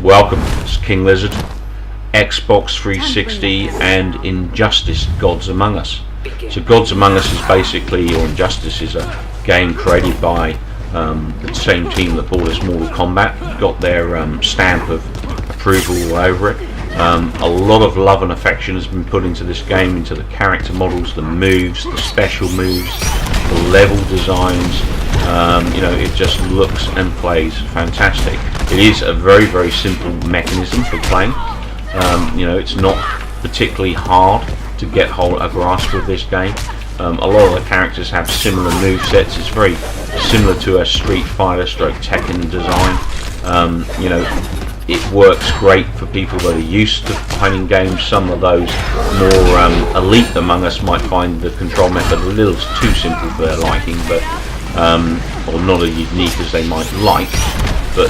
Welcome, it's King Lizard, Xbox 360 and Injustice Gods Among Us. So Gods Among Us is basically, or Injustice is a game created by the same team that bought us Mortal Kombat. Got their stamp of approval all over it. A lot of love and affection has been put into this game, into the character models, the moves, the special moves, the level designs. It just looks and plays fantastic. It is a very, very simple mechanism for playing. It's not particularly hard to get a grasp of this game. A lot of the characters have similar movesets. It's very similar to a Street Fighter stroke Tekken design. It works great for people that are used to fighting games. Some of those more elite among us might find the control method a little too simple for their liking, but or not as unique as they might like. But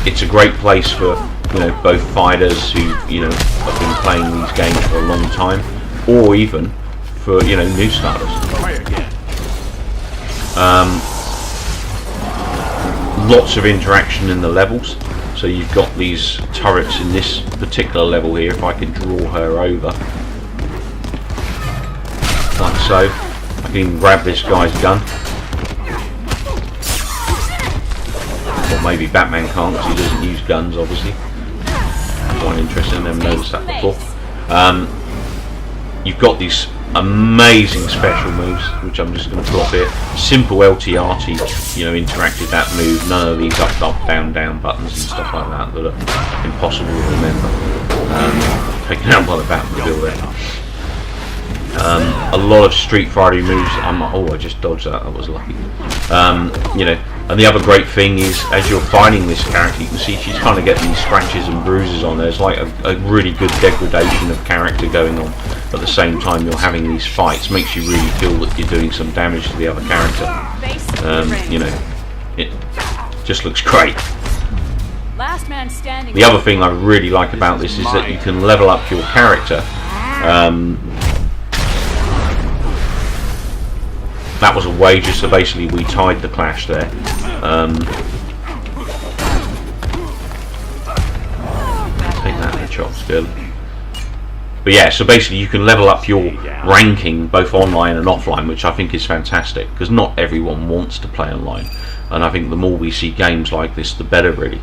it's a great place for both fighters who have been playing these games for a long time, or even for new starters. Lots of interaction in the levels. So you've got these turrets in this particular level here. If I can draw her over, like so, I can grab this guy's gun. Or maybe Batman can't, because he doesn't use guns, obviously. Quite interesting, I've never noticed that before. You've got these amazing special moves, which I'm just going to pull up here. Simple LTRT, interacted that move. None of these up, down, down buttons and stuff like that that are impossible to remember. Taken out by the Batmobile there. A lot of Street Fighter moves. I just dodged that. That was lucky. And the other great thing is, as you're fighting this character, you can see she's kind of getting these scratches and bruises on there. There's like a really good degradation of character going on. At the same time, you're having these fights. Makes you really feel that you're doing some damage to the other character. It just looks great. The other thing I really like about this is that you can level up your character. That was a wager, so basically we tied the clash there. Take that in the chops, girl. But yeah, so basically you can level up your ranking both online and offline, which I think is fantastic, because not everyone wants to play online, and I think the more we see games like this, the better, really.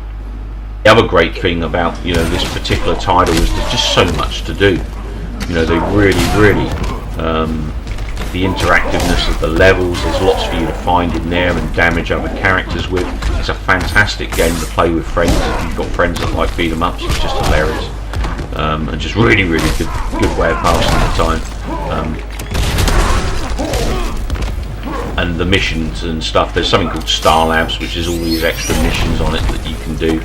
The other great thing about this particular title is there's just so much to do. They really the interactiveness of the levels, there's lots for you to find in there and damage other characters with. It's a fantastic game to play with friends. If you've got friends that like beat 'em ups, it's just hilarious. And just really good way of passing the time. And the missions and stuff, there's something called Star Labs, which is all these extra missions on it that you can do.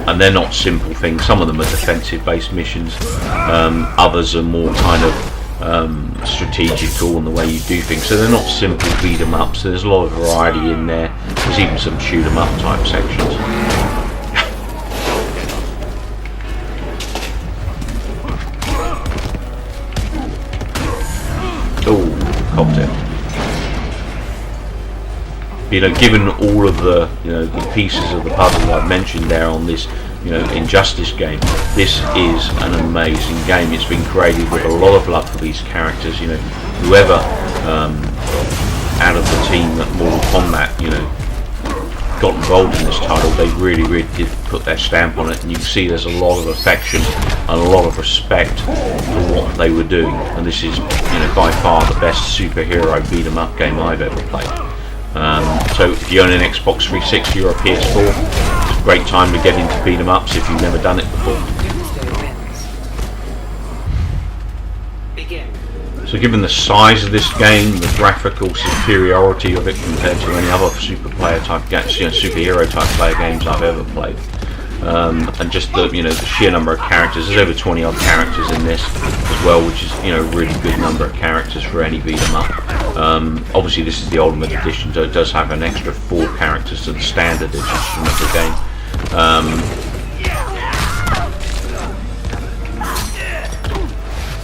And they're not simple things. Some of them are defensive based missions, others are more kind of strategical in the way you do things, so they're not simple beat 'em ups. There's a lot of variety in there. There's even some shoot 'em up type sections. Oh, cocktail. Given all of the the pieces of the puzzle I've mentioned there on this Injustice game, this is an amazing game. It's been created with a lot of love for these characters. Whoever out of the team at Mortal Kombat got involved in this title, they really did put their stamp on it, and you can see there's a lot of affection and a lot of respect for what they were doing. And this is by far the best superhero beat 'em up game I've ever played. So if you own an Xbox 360 or a PS4, it's a great time to get into beat 'em ups if you've never done it before. So given the size of this game, the graphical superiority of it compared to any other superhero type player games I've ever played, and just the sheer number of characters, there's over 20 odd characters in this as well, which is a really good number of characters for any beat 'em up. Obviously this is the Ultimate Edition, so it does have an extra 4 characters to the Standard Edition of the game.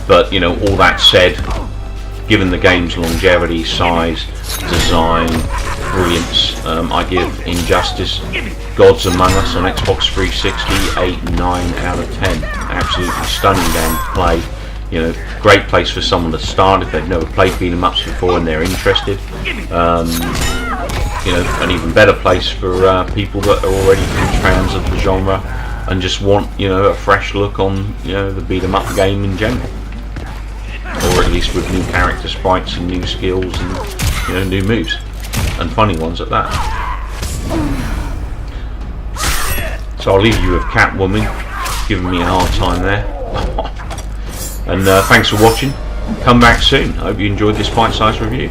But all that said, given the game's longevity, size, design, brilliance. I give Injustice Gods Among Us on Xbox 360 8, 9 out of 10. Absolutely stunning game to play. You know, great place for someone to start if they've never played beat 'em ups before and they're interested. You know, an even better place for people that are already fans of the genre and just want, you know, a fresh look on, you know, the beat 'em up game in general, or at least with new character sprites and new skills and, you know, new moves and funny ones at that. So I'll leave you with Catwoman giving me a hard time there. And thanks for watching. Come back soon. I hope you enjoyed this bite-sized review.